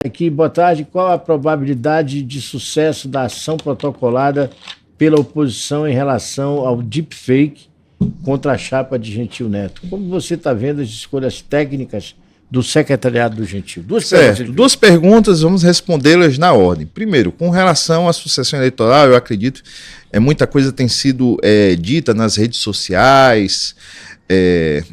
Aqui, boa tarde. Qual a probabilidade de sucesso da ação protocolada pela oposição em relação ao deepfake contra a chapa de Gentil Neto? Como você está vendo as escolhas técnicas do secretariado do Gentil? Duas perguntas, vamos respondê-las na ordem. Primeiro, com relação à sucessão eleitoral, eu acredito muita coisa tem sido dita nas redes sociais,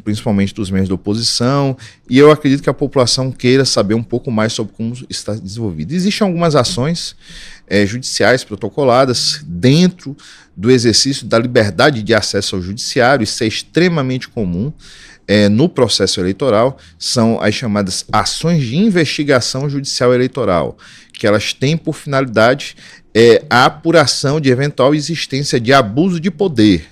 principalmente dos membros da oposição, e eu acredito que a população queira saber um pouco mais sobre como está desenvolvido. Existem algumas ações judiciais protocoladas dentro do exercício da liberdade de acesso ao judiciário. Isso é extremamente comum no processo eleitoral. São as chamadas ações de investigação judicial eleitoral, que elas têm por finalidade a apuração de eventual existência de abuso de poder,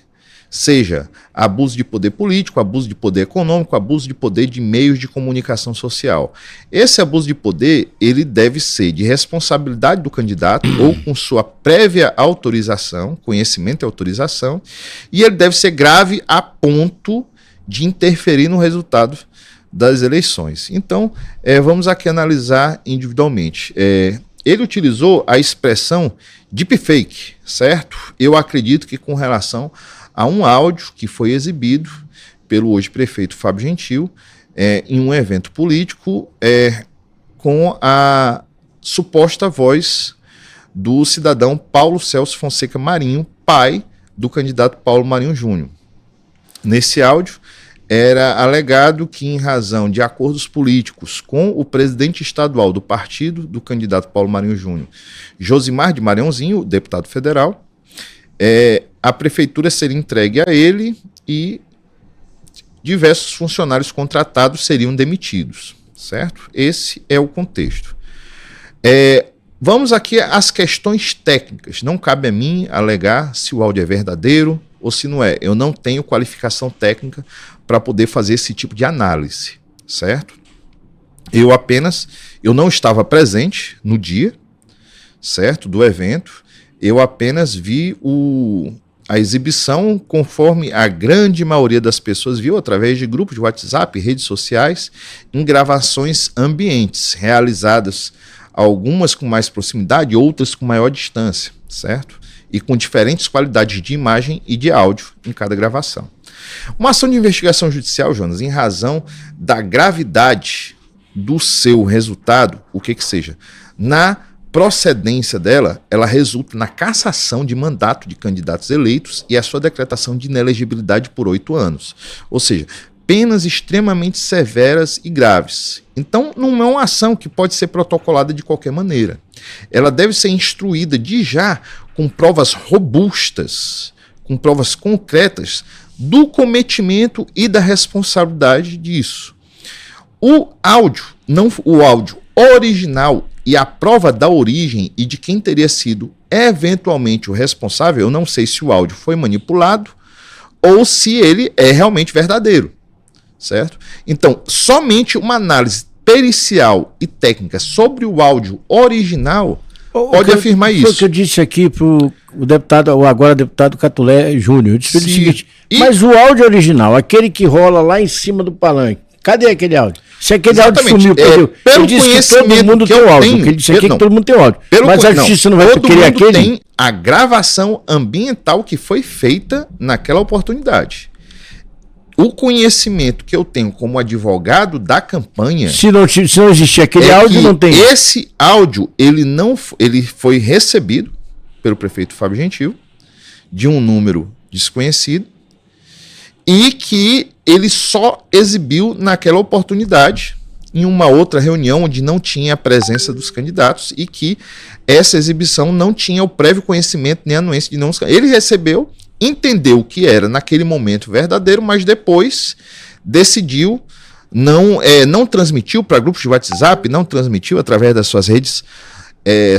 seja abuso de poder político, abuso de poder econômico, abuso de poder de meios de comunicação social. Esse abuso de poder, ele deve ser de responsabilidade do candidato ou com sua prévia autorização, conhecimento e autorização, e ele deve ser grave a ponto de interferir no resultado das eleições. Então, vamos aqui analisar individualmente. Ele utilizou a expressão deepfake, certo? Eu acredito que com relação a um áudio que foi exibido pelo hoje prefeito Fábio Gentil em um evento político com a suposta voz do cidadão Paulo Celso Fonseca Marinho, pai do candidato Paulo Marinho Júnior. Nesse áudio era alegado que, em razão de acordos políticos com o presidente estadual do partido do candidato Paulo Marinho Júnior, Josimar de Maranhãozinho, deputado federal, a prefeitura seria entregue a ele e diversos funcionários contratados seriam demitidos, certo? Esse é o contexto. Vamos aqui às questões técnicas. Não cabe a mim alegar se o áudio é verdadeiro ou se não é. Eu não tenho qualificação técnica para poder fazer esse tipo de análise, certo? Eu não estava presente no dia, certo, do evento. Eu apenas vi a exibição conforme a grande maioria das pessoas viu, através de grupos de WhatsApp, redes sociais, em gravações ambientes, realizadas algumas com mais proximidade, outras com maior distância, certo? E com diferentes qualidades de imagem e de áudio em cada gravação. Uma ação de investigação judicial, Jonas, em razão da gravidade do seu resultado, o que seja, na procedência dela, ela resulta na cassação de mandato de candidatos eleitos e a sua decretação de inelegibilidade por 8 anos. Ou seja, penas extremamente severas e graves. Então, não é uma ação que pode ser protocolada de qualquer maneira. Ela deve ser instruída de já com provas robustas, com provas concretas do cometimento e da responsabilidade disso. O áudio original e a prova da origem e de quem teria sido eventualmente o responsável, eu não sei se o áudio foi manipulado ou se ele é realmente verdadeiro, certo? Então, somente uma análise pericial e técnica sobre o áudio original pode afirmar isso. Foi o que eu disse aqui para o deputado, o agora deputado Catulé Júnior. Eu disse o seguinte, mas o áudio original, aquele que rola lá em cima do palanque, cadê aquele áudio? Se aquele áudio sumiu, perdeu. Ele disse que todo mundo tem o áudio. Ele disse aqui que todo mundo tem o áudio. Mas a justiça não vai querer aquele? Tem a gravação ambiental que foi feita naquela oportunidade. O conhecimento que eu tenho como advogado da campanha... Se não existir aquele áudio, não tem. Esse áudio, ele foi recebido pelo prefeito Fábio Gentil, de um número desconhecido, e que ele só exibiu naquela oportunidade, em uma outra reunião onde não tinha a presença dos candidatos e que essa exibição não tinha o prévio conhecimento nem anuência de não... Ele recebeu, entendeu que era naquele momento verdadeiro, mas depois decidiu, não transmitiu para grupos de WhatsApp, não transmitiu através das suas redes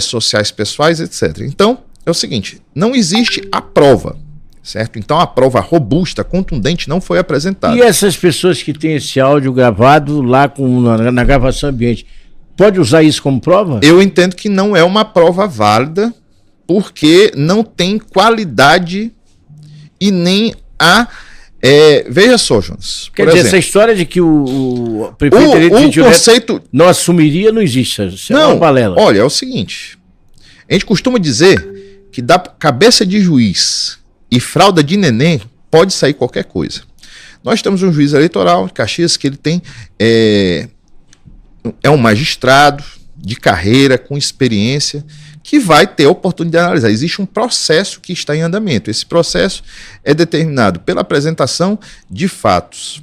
sociais pessoais, etc. Então, é o seguinte, não existe a prova. Certo? Então a prova robusta, contundente, não foi apresentada. E essas pessoas que têm esse áudio gravado lá na gravação ambiente, pode usar isso como prova? Eu entendo que não é uma prova válida, porque não tem qualidade e nem a Veja só, Jonas. Quer dizer, essa história de que o prefeito eleito conceito... não assumiria não existe. Isso não, é uma balela. Olha, é o seguinte. A gente costuma dizer que da cabeça de juiz e fralda de neném pode sair qualquer coisa. Nós temos um juiz eleitoral de Caxias que ele tem... É um magistrado de carreira, com experiência, que vai ter a oportunidade de analisar. Existe um processo que está em andamento. Esse processo é determinado pela apresentação de fatos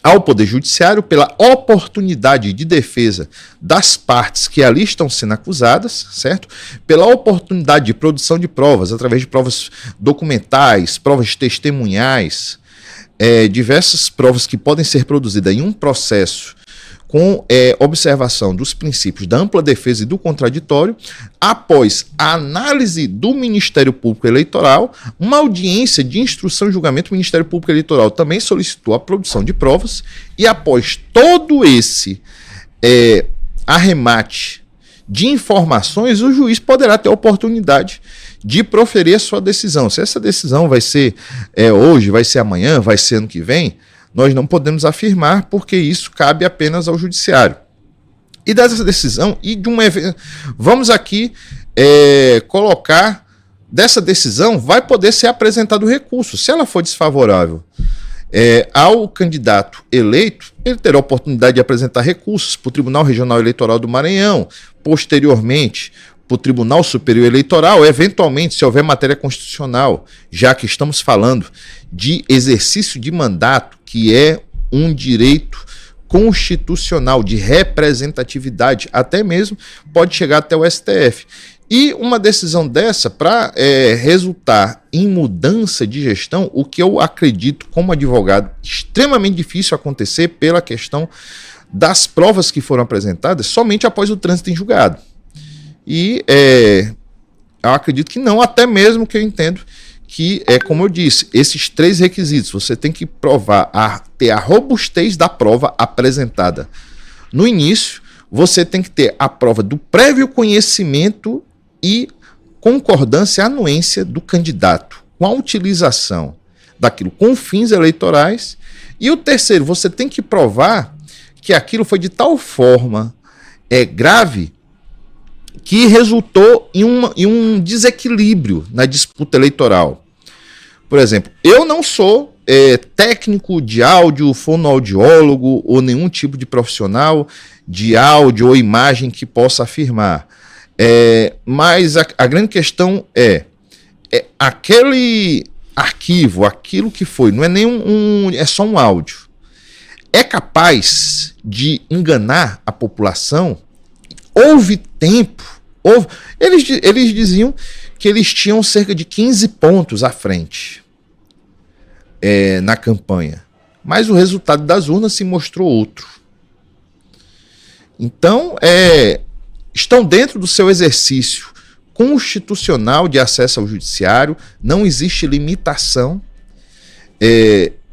ao Poder Judiciário, pela oportunidade de defesa das partes que ali estão sendo acusadas, certo? Pela oportunidade de produção de provas, através de provas documentais, provas testemunhais, diversas provas que podem ser produzidas em um processo com observação dos princípios da ampla defesa e do contraditório, após a análise do Ministério Público Eleitoral, uma audiência de instrução e julgamento, o Ministério Público Eleitoral também solicitou a produção de provas, e após todo esse arremate de informações, o juiz poderá ter a oportunidade de proferir a sua decisão. Se essa decisão vai ser hoje, vai ser amanhã, vai ser ano que vem, nós não podemos afirmar, porque isso cabe apenas ao judiciário. E dessa decisão, vamos aqui colocar, dessa decisão vai poder ser apresentado recurso. Se ela for desfavorável ao candidato eleito, ele terá a oportunidade de apresentar recursos para o Tribunal Regional Eleitoral do Maranhão, posteriormente para o Tribunal Superior Eleitoral, eventualmente, se houver matéria constitucional, já que estamos falando de exercício de mandato, que é um direito constitucional de representatividade, até mesmo pode chegar até o STF. E uma decisão dessa, para resultar em mudança de gestão, o que eu acredito como advogado extremamente difícil acontecer pela questão das provas que foram apresentadas somente após o trânsito em julgado. E eu acredito que não, até mesmo que eu entendo que, como eu disse, esses 3 requisitos, você tem que provar, ter a robustez da prova apresentada no início, você tem que ter a prova do prévio conhecimento e concordância, anuência do candidato com a utilização daquilo com fins eleitorais, e o terceiro, você tem que provar que aquilo foi de tal forma grave que resultou em um desequilíbrio na disputa eleitoral. Por exemplo, eu não sou técnico de áudio, fonoaudiólogo ou nenhum tipo de profissional de áudio ou imagem que possa afirmar. Mas a grande questão aquele arquivo, aquilo que foi, não é é só um áudio. É capaz de enganar a população? Houve tempo. Eles diziam que eles tinham cerca de 15 pontos à frente na campanha. Mas o resultado das urnas se mostrou outro. Então, estão dentro do seu exercício constitucional de acesso ao judiciário, não existe limitação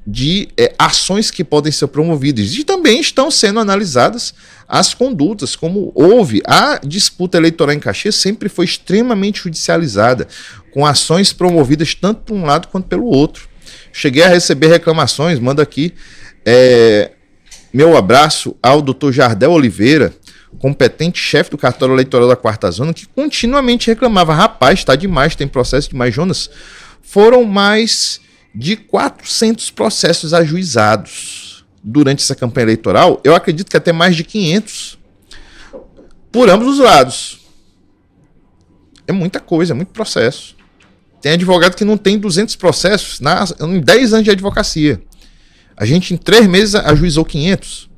de ações que podem ser promovidas, e também estão sendo analisadas as condutas, como houve a disputa eleitoral em Caxias, sempre foi extremamente judicializada, com ações promovidas tanto por um lado quanto pelo outro. Cheguei a receber reclamações, mando aqui meu abraço ao Dr. Jardel Oliveira, competente chefe do cartório eleitoral da 4ª Zona, que continuamente reclamava: rapaz, está demais, tem processo demais. Jonas, foram mais de 400 processos ajuizados durante essa campanha eleitoral. Eu acredito que até mais de 500 por ambos os lados. É muita coisa, é muito processo. Tem advogado que não tem 200 processos em 10 anos de advocacia. A gente, em 3 meses, ajuizou 500.